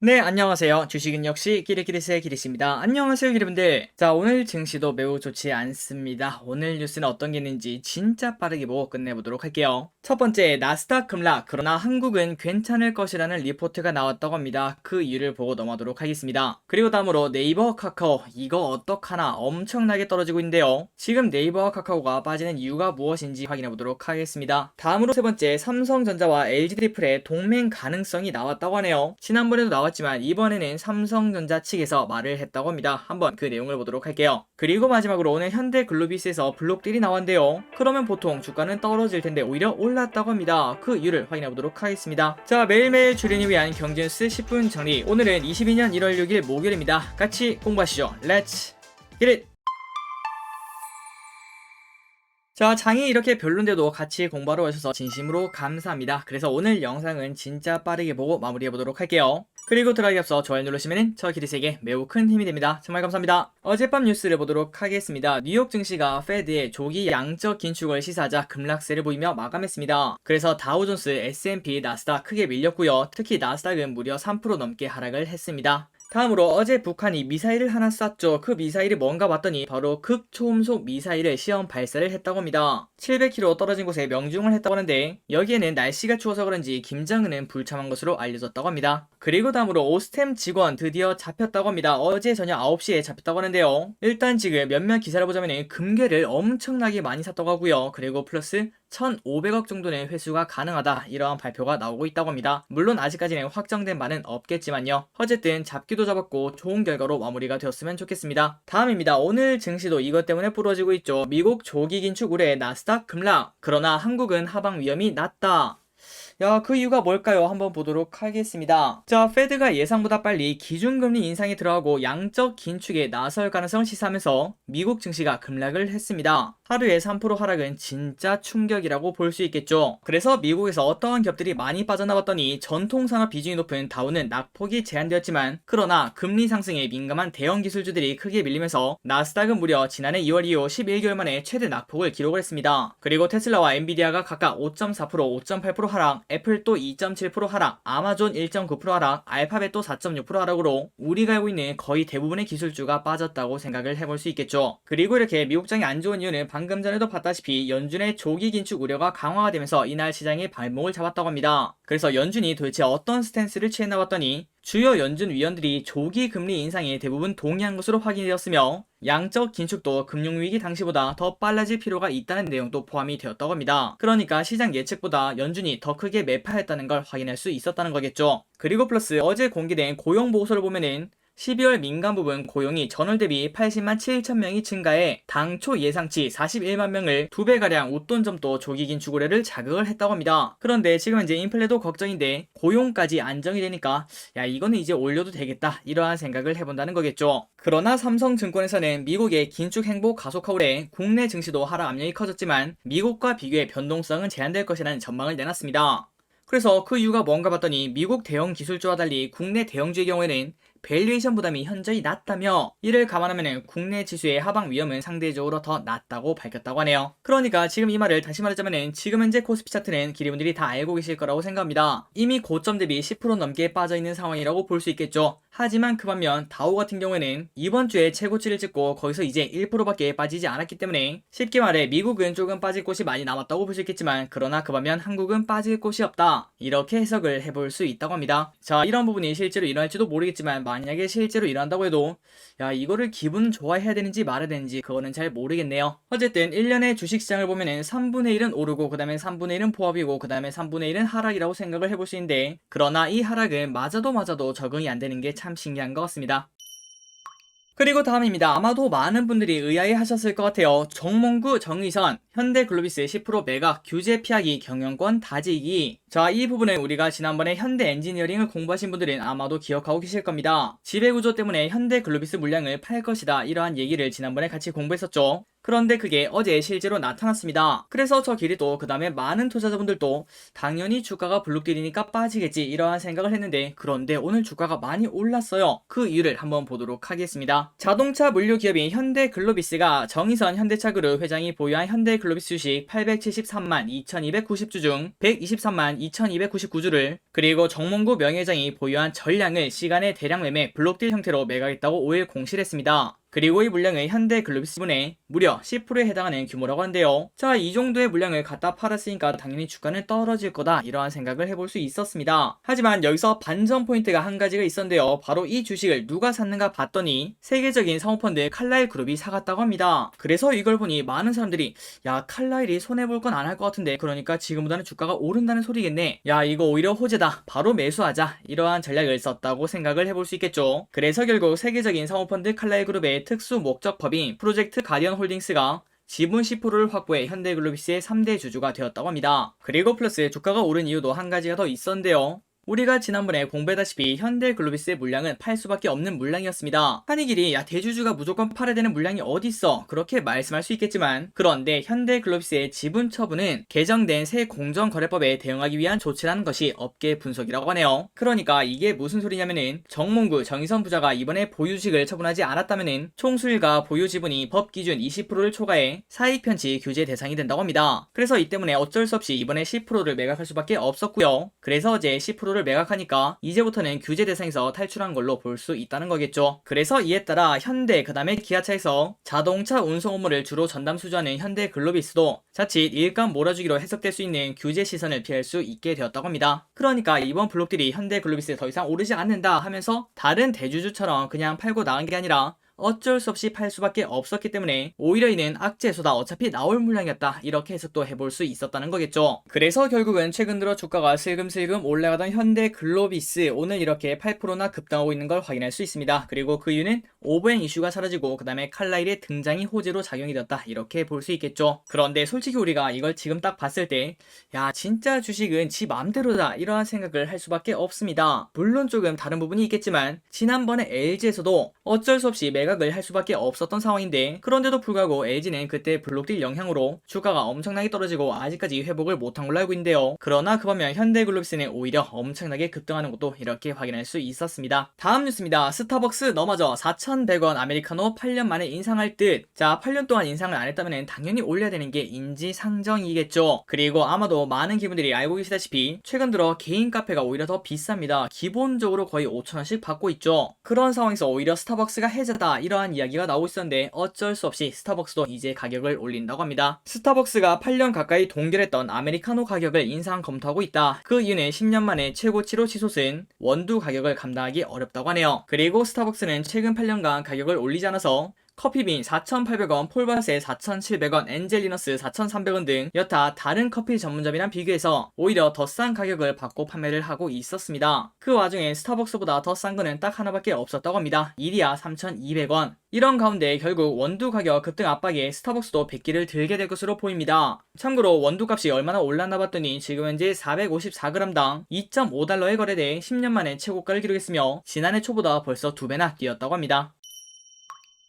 네, 안녕하세요. 주식은 역시 기리기리스의 기리씨입니다. 안녕하세요, 여러분들. 자, 오늘 증시도 매우 좋지 않습니다. 오늘 뉴스는 어떤 게 있는지 진짜 빠르게 보고 끝내보도록 할게요. 첫 번째, 나스닥 급락, 그러나 한국은 괜찮을 것이라는 리포트가 나왔다고 합니다. 그 이유를 보고 넘어가도록 하겠습니다. 그리고 다음으로 네이버, 카카오, 이거 어떡하나 엄청나게 떨어지고 있는데요. 지금 네이버와 카카오가 빠지는 이유가 무엇인지 확인해보도록 하겠습니다. 다음으로 세 번째, 삼성전자와 LG트리플의 동맹 가능성이 나왔다고 하네요. 지난번에도 나왔지만 이번에는 삼성전자 측에서 말을 했다고 합니다. 한번 그 내용을 보도록 할게요. 그리고 마지막으로 오늘 현대글로비스에서 블록딜이 나왔는데요. 그러면 보통 주가는 떨어질 텐데 오히려 올랐다고 합니다. 그 이유를 확인해 보도록 하겠습니다. 자, 매일매일 주린이 위한 경제뉴스 10분 정리. 오늘은 22년 1월 6일 목요일입니다. 같이 공부하시죠. 렛츠 기릿! 자, 장이 이렇게 별론데도 같이 공부하러 오셔서 진심으로 감사합니다. 그래서 오늘 영상은 진짜 빠르게 보고 마무리해보도록 할게요. 그리고 들어가기 앞서 좋아요 누르시면 저 기리스에게 매우 큰 힘이 됩니다. 정말 감사합니다. 어젯밤 뉴스를 보도록 하겠습니다. 뉴욕 증시가 페드의 조기 양적 긴축을 시사하자 급락세를 보이며 마감했습니다. 그래서 다우존스, S&P, 나스닥 크게 밀렸고요. 특히 나스닥은 무려 3% 넘게 하락을 했습니다. 다음으로 어제 북한이 미사일을 하나 쐈죠. 그 미사일이 뭔가 봤더니 바로 극초음속 미사일을 시험 발사를 했다고 합니다. 700km 떨어진 곳에 명중을 했다고 하는데 여기에는 날씨가 추워서 그런지 김정은은 불참한 것으로 알려졌다고 합니다. 그리고 다음으로 오스템 직원 드디어 잡혔다고 합니다. 어제 저녁 9시에 잡혔다고 하는데요. 일단 지금 몇몇 기사를 보자면 금괴를 엄청나게 많이 샀다고 하고요. 그리고 플러스 1,500억 정도는 회수가 가능하다, 이러한 발표가 나오고 있다고 합니다. 물론 아직까지는 확정된 바는 없겠지만요. 어쨌든 잡기도 잡았고 좋은 결과로 마무리가 되었으면 좋겠습니다. 다음입니다. 오늘 증시도 이것 때문에 부러지고 있죠. 미국 조기 긴축 우려에 나스닥 급락, 그러나 한국은 하방 위험이 낮다. 야, 그 이유가 뭘까요? 한번 보도록 하겠습니다. 자, 페드가 예상보다 빨리 기준금리 인상에 들어가고 양적 긴축에 나설 가능성을 시사하면서 미국 증시가 급락을 했습니다. 하루에 3% 하락은 진짜 충격이라고 볼 수 있겠죠. 그래서 미국에서 어떠한 기업들이 많이 빠져나왔더니 전통산업 비중이 높은 다우는 낙폭이 제한되었지만, 그러나 금리 상승에 민감한 대형 기술주들이 크게 밀리면서 나스닥은 무려 지난해 2월 이후 11개월 만에 최대 낙폭을 기록을 했습니다. 그리고 테슬라와 엔비디아가 각각 5.4%, 5.8% 하락, 애플도 2.7% 하락, 아마존 1.9% 하락, 알파벳도 4.6% 하락으로 우리가 알고 있는 거의 대부분의 기술주가 빠졌다고 생각을 해볼 수 있겠죠. 그리고 이렇게 미국장이 안 좋은 이유는 방금 전에도 봤다시피 연준의 조기 긴축 우려가 강화가 되면서 이날 시장이 발목을 잡았다고 합니다. 그래서 연준이 도대체 어떤 스탠스를 취했나 봤더니 주요 연준 위원들이 조기 금리 인상에 대부분 동의한 것으로 확인되었으며 양적 긴축도 금융위기 당시보다 더 빨라질 필요가 있다는 내용도 포함이 되었다고 합니다. 그러니까 시장 예측보다 연준이 더 크게 매파했다는 걸 확인할 수 있었다는 거겠죠. 그리고 플러스 어제 공개된 고용보고서를 보면은 12월 민간 부분 고용이 전월 대비 80만 7천 명이 증가해 당초 예상치 41만 명을 2배가량 웃돈 점도 조기 긴축 우려를 자극을 했다고 합니다. 그런데 지금 이제 인플레도 걱정인데 고용까지 안정이 되니까 야, 이거는 이제 올려도 되겠다, 이러한 생각을 해본다는 거겠죠. 그러나 삼성증권에서는 미국의 긴축 행보 가속화 우려에 국내 증시도 하락 압력이 커졌지만 미국과 비교해 변동성은 제한될 것이라는 전망을 내놨습니다. 그래서 그 이유가 뭔가 봤더니 미국 대형 기술주와 달리 국내 대형주의 경우에는 밸류에이션 부담이 현저히 낮다며, 이를 감안하면 국내 지수의 하방 위험은 상대적으로 더 낮다고 밝혔다고 하네요. 그러니까 지금 이 말을 다시 말하자면 지금 현재 코스피 차트는 기리분들이 다 알고 계실 거라고 생각합니다. 이미 고점 대비 10% 넘게 빠져있는 상황이라고 볼 수 있겠죠. 하지만 그 반면 다우 같은 경우에는 이번 주에 최고치를 찍고 거기서 이제 1%밖에 빠지지 않았기 때문에 쉽게 말해 미국은 조금 빠질 곳이 많이 남았다고 볼 수 있겠지만, 그러나 그 반면 한국은 빠질 곳이 없다, 이렇게 해석을 해볼 수 있다고 합니다. 자, 이런 부분이 실제로 일어날지도 모르겠지만 만약에 실제로 일어난다고 해도 야, 이거를 기분 좋아해야 되는지 말아야 되는지 그거는 잘 모르겠네요. 어쨌든 1년의 주식시장을 보면은 3분의 1은 오르고 그 다음에 3분의 1은 포합이고 그 다음에 3분의 1은 하락이라고 생각을 해볼 수 있는데, 그러나 이 하락은 맞아도 적응이 안 되는 게 참 신기한 것 같습니다. 그리고 다음입니다. 아마도 많은 분들이 의아해 하셨을 것 같아요. 정몽구, 정의선, 현대글로비스 10% 매각, 규제 피하기, 경영권 다지기. 자, 이 부분은 우리가 지난번에 현대 엔지니어링을 공부하신 분들은 아마도 기억하고 계실 겁니다. 지배구조 때문에 현대글로비스 물량을 팔 것이다, 이러한 얘기를 지난번에 같이 공부했었죠. 그런데 그게 어제 실제로 나타났습니다. 그래서 저 길이 또 그 다음에 많은 투자자분들도 당연히 주가가 블록딜이니까 빠지겠지 이러한 생각을 했는데, 그런데 오늘 주가가 많이 올랐어요. 그 이유를 한번 보도록 하겠습니다. 자동차 물류 기업인 현대글로비스가 정의선 현대차그룹 회장이 보유한 현대글로비스 주식 873만 2290주 중 123만 2299주를, 그리고 정몽구 명예회장이 보유한 전량을 시간의 대량 매매 블록딜 형태로 매각했다고 5일 공시를 했습니다. 그리고 이 물량의 현대글로비스 지분의 무려 10%에 해당하는 규모라고 하는데요. 자, 이 정도의 물량을 갖다 팔았으니까 당연히 주가는 떨어질 거다 이러한 생각을 해볼 수 있었습니다. 하지만 여기서 반전 포인트가 한 가지가 있었는데요. 바로 이 주식을 누가 샀는가 봤더니 세계적인 사모펀드 칼라일 그룹이 사갔다고 합니다. 그래서 이걸 보니 많은 사람들이 야, 칼라일이 손해볼 건 안 할 것 같은데, 그러니까 지금보다는 주가가 오른다는 소리겠네, 야 이거 오히려 호재다, 바로 매수하자, 이러한 전략을 썼다고 생각을 해볼 수 있겠죠. 그래서 결국 세계적인 사모펀드 칼라일 그룹의 특수 목적법인 프로젝트 가디언 홀딩스가 지분 10%를 확보해 현대글로비스의 3대 주주가 되었다고 합니다. 그리고 플러스 주가가 오른 이유도 한 가지가 더 있었는데요. 우리가 지난번에 공부했다시피 현대글로비스의 물량은 팔 수밖에 없는 물량이었습니다. 한이길이 야, 대주주가 무조건 팔아야 되는 물량이 어딨어, 그렇게 말씀할 수 있겠지만, 그런데 현대글로비스의 지분 처분은 개정된 새 공정거래법에 대응하기 위한 조치라는 것이 업계 분석이라고 하네요. 그러니까 이게 무슨 소리냐면은 정몽구 정의선 부자가 이번에 보유주식을 처분하지 않았다면은 총수일가 보유 지분이 법 기준 20%를 초과해 사익 편취 규제 대상이 된다고 합니다. 그래서 이 때문에 어쩔 수 없이 이번에 10%를 매각할 수밖에 없었고요. 그래서 어제 10%를 매각하니까 이제부터는 규제 대상에서 탈출한 걸로 볼 수 있다는 거겠죠. 그래서 이에 따라 현대 그 다음에 기아차에서 자동차 운송 업무를 주로 전담 수주하는 현대글로비스도 자칫 일감 몰아주기로 해석될 수 있는 규제 시선을 피할 수 있게 되었다고 합니다. 그러니까 이번 블록들이 현대글로비스에 더 이상 오르지 않는다 하면서 다른 대주주처럼 그냥 팔고 나간 게 아니라 어쩔 수 없이 팔 수밖에 없었기 때문에 오히려 이는 악재소다, 어차피 나올 물량이었다, 이렇게 해석도 해볼 수 있었다는 거겠죠. 그래서 결국은 최근 들어 주가가 슬금슬금 올라가던 현대글로비스 오늘 이렇게 8%나 급등하고 있는 걸 확인할 수 있습니다. 그리고 그 이유는 오버행 이슈가 사라지고 그 다음에 칼라일의 등장이 호재로 작용이 되었다, 이렇게 볼 수 있겠죠. 그런데 솔직히 우리가 이걸 지금 딱 봤을 때 야, 진짜 주식은 지 맘대로다, 이러한 생각을 할 수밖에 없습니다. 물론 조금 다른 부분이 있겠지만 지난번에 LG에서도 어쩔 수 없이 매각을 할 수밖에 없었던 상황인데, 그런데도 불구하고 LG는 그때 블록딜 영향으로 주가가 엄청나게 떨어지고 아직까지 회복을 못한 걸로 알고 있는데요. 그러나 그 반면 현대글로비스는 오히려 엄청나게 급등하는 것도 이렇게 확인할 수 있었습니다. 다음 뉴스입니다. 스타벅스 너마저 4,100원 아메리카노 8년 만에 인상할 듯. 자, 8년 동안 인상을 안 했다면 당연히 올려야 되는 게 인지상정이겠죠. 그리고 아마도 많은 기분들이 알고 계시다시피 최근 들어 개인 카페가 오히려 더 비쌉니다. 기본적으로 거의 5,000원씩 받고 있죠. 그런 상황에서 오히려 스타벅스가 해자다, 이러한 이야기가 나오고 있었는데 어쩔 수 없이 스타벅스도 이제 가격을 올린다고 합니다. 스타벅스가 8년 가까이 동결했던 아메리카노 가격을 인상 검토하고 있다. 그 이유는 10년 만에 최고치로 치솟은 원두 가격을 감당하기 어렵다고 하네요. 그리고 스타벅스는 최근 8년간 가격을 올리지 않아서 커피빈 4,800원, 폴바세 4,700원, 엔젤리너스 4,300원 등 여타 다른 커피 전문점이랑 비교해서 오히려 더 싼 가격을 받고 판매를 하고 있었습니다. 그 와중에 스타벅스보다 더 싼 거는 딱 하나밖에 없었다고 합니다. 이디야 3,200원. 이런 가운데 결국 원두 가격 급등 압박에 스타벅스도 백기를 들게 될 것으로 보입니다. 참고로 원두 값이 얼마나 올랐나 봤더니 지금 현재 454g당 2.5달러에 거래돼 10년 만에 최고가를 기록했으며 지난해 초보다 벌써 2배나 뛰었다고 합니다.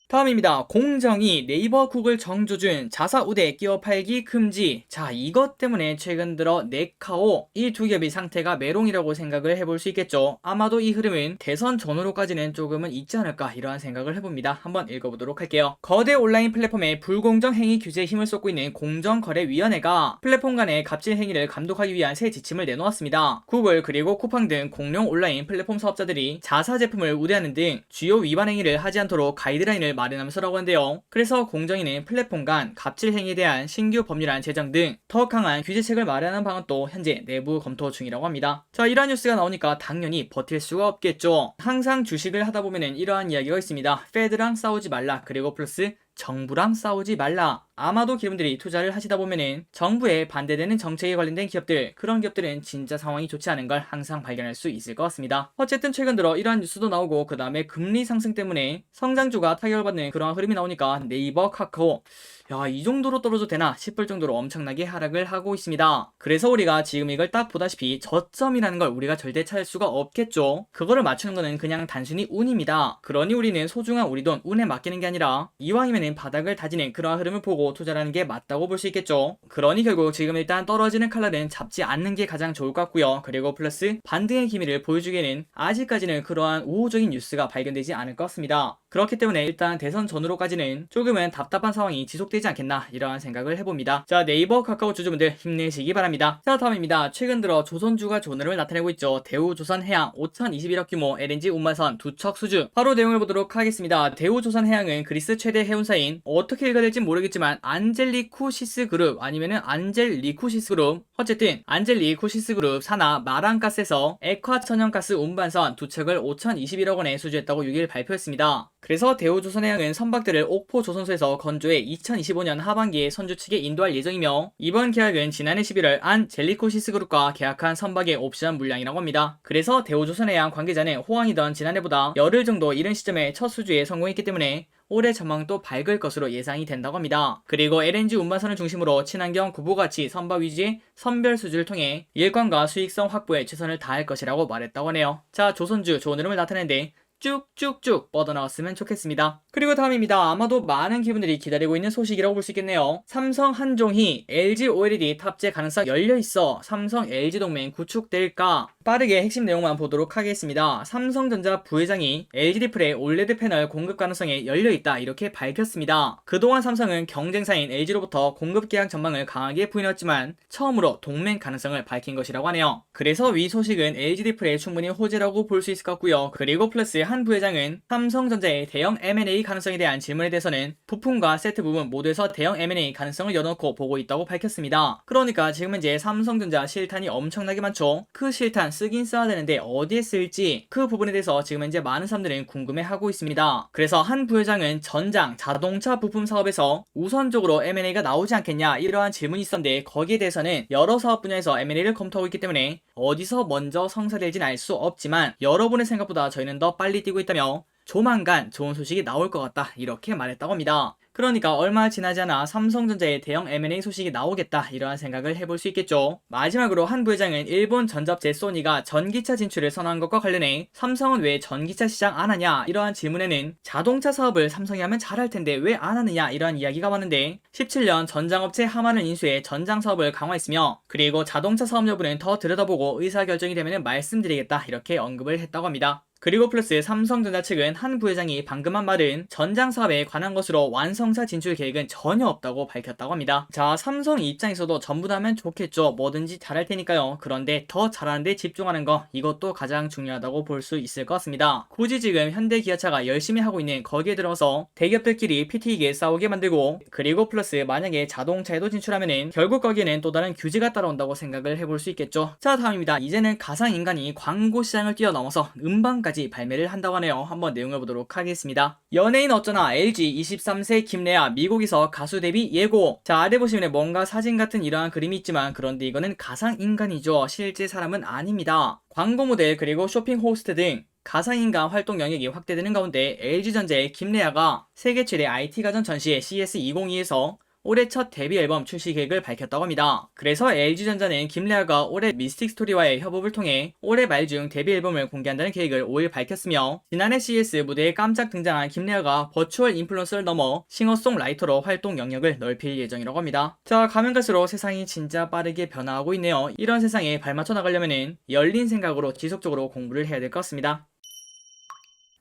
다음입니다. 공정위 네이버 구글 정조준 자사 우대 끼워 팔기 금지. 자, 이것 때문에 최근 들어 네카오 이 두 기업의 상태가 메롱이라고 생각을 해볼 수 있겠죠. 아마도 이 흐름은 대선 전후로까지는 조금은 있지 않을까, 이러한 생각을 해봅니다. 한번 읽어보도록 할게요. 거대 온라인 플랫폼의 불공정 행위 규제에 힘을 쏟고 있는 공정거래위원회가 플랫폼 간의 갑질 행위를 감독하기 위한 새 지침을 내놓았습니다. 구글 그리고 쿠팡 등 공룡 온라인 플랫폼 사업자들이 자사 제품을 우대하는 등 주요 위반 행위를 하지 않도록 가이드라인을 마련하면서라고 하는데요. 그래서 공정위는 플랫폼 간 갑질 행위에 대한 신규 법률안 제정 등 더 강한 규제책을 마련하는 방안도 현재 내부 검토 중이라고 합니다. 자, 이러한 뉴스가 나오니까 당연히 버틸 수가 없겠죠. 항상 주식을 하다 보면은 이러한 이야기가 있습니다. 페드랑 싸우지 말라, 그리고 플러스 정부랑 싸우지 말라. 아마도 기업들이 투자를 하시다 보면은 정부에 반대되는 정책에 관련된 기업들, 그런 기업들은 진짜 상황이 좋지 않은 걸 항상 발견할 수 있을 것 같습니다. 어쨌든 최근 들어 이러한 뉴스도 나오고 그 다음에 금리 상승 때문에 성장주가 타격을 받는 그런 흐름이 나오니까 네이버, 카카오 야, 이 정도로 떨어져도 되나 싶을 정도로 엄청나게 하락을 하고 있습니다. 그래서 우리가 지금 이걸 딱 보다시피 저점이라는 걸 우리가 절대 찾을 수가 없겠죠. 그거를 맞추는 거는 그냥 단순히 운입니다. 그러니 우리는 소중한 우리 돈 운에 맡기는 게 아니라 이왕이면은 바닥을 다지는 그러한 흐름을 보고 투자하는 게 맞다고 볼 수 있겠죠. 그러니 결국 지금 일단 떨어지는 칼날은 잡지 않는 게 가장 좋을 것 같고요. 그리고 플러스 반등의 기미를 보여주기에는 아직까지는 그러한 우호적인 뉴스가 발견되지 않을 것 같습니다. 그렇기 때문에 일단 대선 전후로까지는 조금은 답답한 상황이 지속되지 않겠나 이러한 생각을 해봅니다. 자, 네이버, 카카오 주주분들 힘내시기 바랍니다. 자, 다음입니다. 최근 들어 조선주가 좋은 흐름을 나타내고 있죠. 대우조선해양 5,021억 규모 LNG 운반선 두 척 수주. 바로 내용을 보도록 하겠습니다. 대우조선해양은 그리스 최대 해운사인 어떻게 읽어야 될지 모르겠지만 안젤리쿠시스 그룹 아니면은 안젤리쿠시스 그룹 어쨌든 안젤리쿠시스 그룹 산하 마란가스에서 액화 천연가스 운반선 두 척을 5,021억 원에 수주했다고 6일 발표했습니다. 그래서 대우조선해양은 선박들을 옥포 조선소에서 건조해 2025년 하반기에 선주 측에 인도할 예정이며 이번 계약은 지난해 11월 안젤리코시스 그룹과 계약한 선박의 옵션 물량이라고 합니다. 그래서 대우조선해양 관계자는 호황이던 지난해보다 열흘 정도 이른 시점에 첫 수주에 성공했기 때문에 올해 전망도 밝을 것으로 예상이 된다고 합니다. 그리고 LNG 운반선을 중심으로 친환경 구보가치 선박 위주의 선별 수주를 통해 일관과 수익성 확보에 최선을 다할 것이라고 말했다고 하네요. 자, 조선주 좋은 흐름을 나타내는데 쭉쭉쭉 뻗어나왔으면 좋겠습니다. 그리고 다음입니다. 아마도 많은 기분들이 기다리고 있는 소식이라고 볼 수 있겠네요. 삼성 한종이 LG OLED 탑재 가능성 열려있어 삼성 LG 동맹 구축될까? 빠르게 핵심 내용만 보도록 하겠습니다. 삼성전자 부회장이 LG 디플의 OLED 패널 공급 가능성에 열려있다 이렇게 밝혔습니다. 그동안 삼성은 경쟁사인 LG로부터 공급 계약 전망을 강하게 부인했지만 처음으로 동맹 가능성을 밝힌 것이라고 하네요. 그래서 위 소식은 LG 디플의 충분히 호재라고 볼 수 있을 것 같고요. 그리고 플러스 한 부회장은 삼성전자의 대형 M&A 가능성에 대한 질문에 대해서는 부품과 세트 부분 모두에서 대형 M&A 가능성을 열어놓고 보고 있다고 밝혔습니다. 그러니까 지금 현재 삼성전자 실탄이 엄청나게 많죠. 그 실탄 쓰긴 써야 되는데 어디에 쓸지 그 부분에 대해서 지금 현재 많은 사람들은 궁금해하고 있습니다. 그래서 한 부회장은 전장 자동차 부품 사업에서 우선적으로 M&A가 나오지 않겠냐 이러한 질문이 있었는데 거기에 대해서는 여러 사업 분야에서 M&A를 검토하고 있기 때문에 어디서 먼저 성사될지는 알 수 없지만 여러분의 생각보다 저희는 더 빨리 뛰고 있다며 조만간 좋은 소식이 나올 것 같다 이렇게 말했다고 합니다. 그러니까 얼마 지나지 않아 삼성전자의 대형 M&A 소식이 나오겠다 이러한 생각을 해볼 수 있겠죠. 마지막으로 한 부회장은 일본 전자업체 소니가 전기차 진출을 선언한 것과 관련해 삼성은 왜 전기차 시장 안 하냐 이러한 질문에는 자동차 사업을 삼성이 하면 잘할 텐데 왜 안 하느냐 이러한 이야기가 많은데 17년 전장업체 하만을 인수해 전장 사업을 강화했으며 그리고 자동차 사업 여부는 더 들여다보고 의사결정이 되면 말씀드리겠다 이렇게 언급을 했다고 합니다. 그리고 플러스 삼성전자 측은 한 부회장이 방금 한 말은 전장 사업에 관한 것으로 완성차 진출 계획은 전혀 없다고 밝혔다고 합니다. 자, 삼성 입장에서도 전부 다 하면 좋겠죠. 뭐든지 잘할 테니까요. 그런데 더 잘하는 데 집중하는 거 이것도 가장 중요하다고 볼 수 있을 것 같습니다. 굳이 지금 현대기아차가 열심히 하고 있는 거기에 들어서 대기업들끼리 피튀기게 싸우게 만들고 그리고 플러스 만약에 자동차에도 진출하면은 결국 거기에는 또 다른 규제가 따라온다고 생각을 해볼 수 있겠죠. 자, 다음입니다. 이제는 가상인간이 광고 시장을 뛰어넘어서 음반까지 발매를 한다고 하네요. 한번 내용을 보도록 하겠습니다. 연예인 어쩌나 LG 23세 김래아 미국에서 가수 데뷔 예고. 자, 아래 보시면 뭔가 사진 같은 이러한 그림이 있지만 그런데 이거는 가상인간이죠. 실제 사람은 아닙니다. 광고 모델 그리고 쇼핑 호스트 등 가상인간 활동 영역이 확대되는 가운데 LG전자의 김래아가 세계 최대 IT 가전 전시회 CS2022에서 올해 첫 데뷔 앨범 출시 계획을 밝혔다고 합니다. 그래서 LG전자는 김래아가 올해 미스틱 스토리와의 협업을 통해 올해 말 중 데뷔 앨범을 공개한다는 계획을 5일 밝혔으며 지난해 CES 무대에 깜짝 등장한 김래아가 버추얼 인플루언서를 넘어 싱어송라이터로 활동 영역을 넓힐 예정이라고 합니다. 자, 가면 갈수록 세상이 진짜 빠르게 변화하고 있네요. 이런 세상에 발맞춰 나가려면 열린 생각으로 지속적으로 공부를 해야 될 것 같습니다.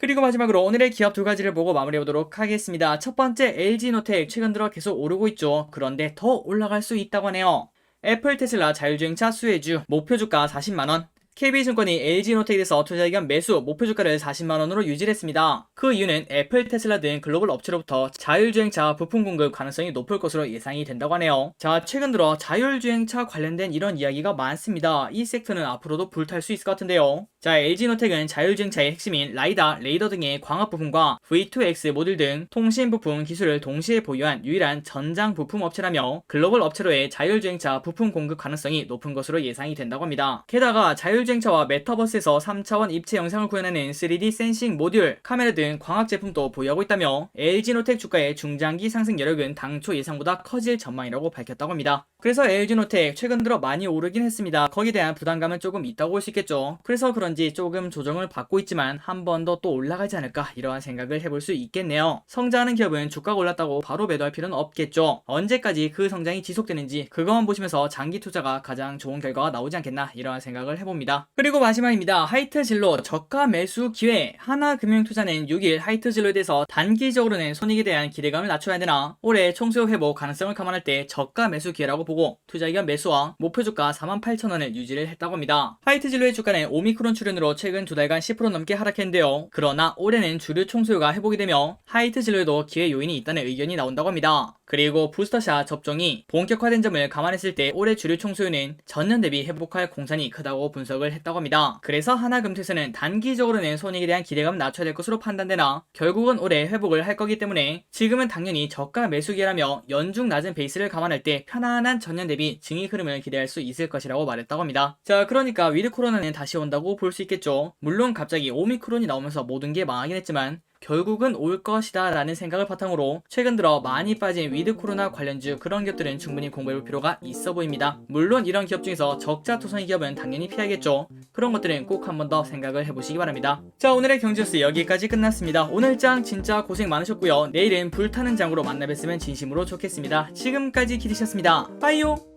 그리고 마지막으로 오늘의 기업 두 가지를 보고 마무리해보도록 하겠습니다. 첫 번째 LG노텍 최근 들어 계속 오르고 있죠. 그런데 더 올라갈 수 있다고 하네요. 애플 테슬라 자율주행차 수혜주 목표 주가 40만원 KB증권이 LG노텍에 대해서 투자 의견 매수 목표 주가를 40만원으로 유지를 했습니다. 그 이유는 애플, 테슬라 등 글로벌 업체로부터 자율주행차 부품 공급 가능성이 높을 것으로 예상이 된다고 하네요. 자, 최근 들어 자율주행차 관련된 이런 이야기가 많습니다. 이 섹터는 앞으로도 불탈 수 있을 것 같은데요. 자, LG노텍은 자율주행차의 핵심인 라이다, 레이더 등의 광학 부품과 V2X 모듈 등 통신 부품 기술을 동시에 보유한 유일한 전장 부품 업체라며 글로벌 업체로의 자율주행차 부품 공급 가능성이 높은 것으로 예상이 된다고 합니다. 게다가 자율주행차와 메타버스에서 3차원 입체 영상을 구현하는 3D 센싱 모듈, 카메라 등 광학 제품도 보유하고 있다며 LG노텍 주가의 중장기 상승 여력은 당초 예상보다 커질 전망이라고 밝혔다고 합니다. 그래서 LG노텍 최근 들어 많이 오르긴 했습니다. 거기에 대한 부담감은 조금 있다고 볼 수 있겠죠. 그래서 그런지 조금 조정을 받고 있지만 한 번 더 또 올라가지 않을까 이러한 생각을 해볼 수 있겠네요. 성장하는 기업은 주가가 올랐다고 바로 매도할 필요는 없겠죠. 언제까지 그 성장이 지속되는지 그것만 보시면서 장기 투자가 가장 좋은 결과가 나오지 않겠나 이러한 생각을 해봅니다. 그리고 마지막입니다. 하이트진로 저가 매수 기회. 하나금융투자는 6일 하이트진로에 대해서 단기적으로는 손익에 대한 기대감을 낮춰야 되나 올해 총수요 회복 가능성을 감안할 때 저가 매수 기회라고 보고 투자 의견 매수와 목표 주가 48,000원을 유지를 했다고 합니다. 하이트진로의 주가는 오미크론 출현으로 최근 두 달간 10% 넘게 하락했는데요. 그러나 올해는 주류 총수요가 회복이 되며 하이트진로에도 기회 요인이 있다는 의견이 나온다고 합니다. 그리고 부스터샷 접종이 본격화된 점을 감안했을 때 올해 주류 총수요는 전년 대비 회복할 공산이 크다고 분석을 했다고 합니다. 그래서 하나금투에서는 단기적으로는 손익에 대한 기대감을 낮춰야 될 것으로 판단되나 결국은 올해 회복을 할 거기 때문에 지금은 당연히 저가 매수기라며 연중 낮은 베이스를 감안할 때 편안한 전년 대비 증익 흐름을 기대할 수 있을 것이라고 말했다고 합니다. 자, 그러니까 위드 코로나는 다시 온다고 볼 수 있겠죠. 물론 갑자기 오미크론이 나오면서 모든 게 망하긴 했지만 결국은 올 것이다 라는 생각을 바탕으로 최근 들어 많이 빠진 위드 코로나 관련주 그런 기업들은 충분히 공부해볼 필요가 있어 보입니다. 물론 이런 기업 중에서 적자 투성이 기업은 당연히 피해야겠죠. 그런 것들은 꼭 한 번 더 생각을 해보시기 바랍니다. 자, 오늘의 경제뉴스 여기까지 끝났습니다. 오늘 장 진짜 고생 많으셨고요. 내일은 불타는 장으로 만나 뵀으면 진심으로 좋겠습니다. 지금까지 기디셨습니다. 빠이요.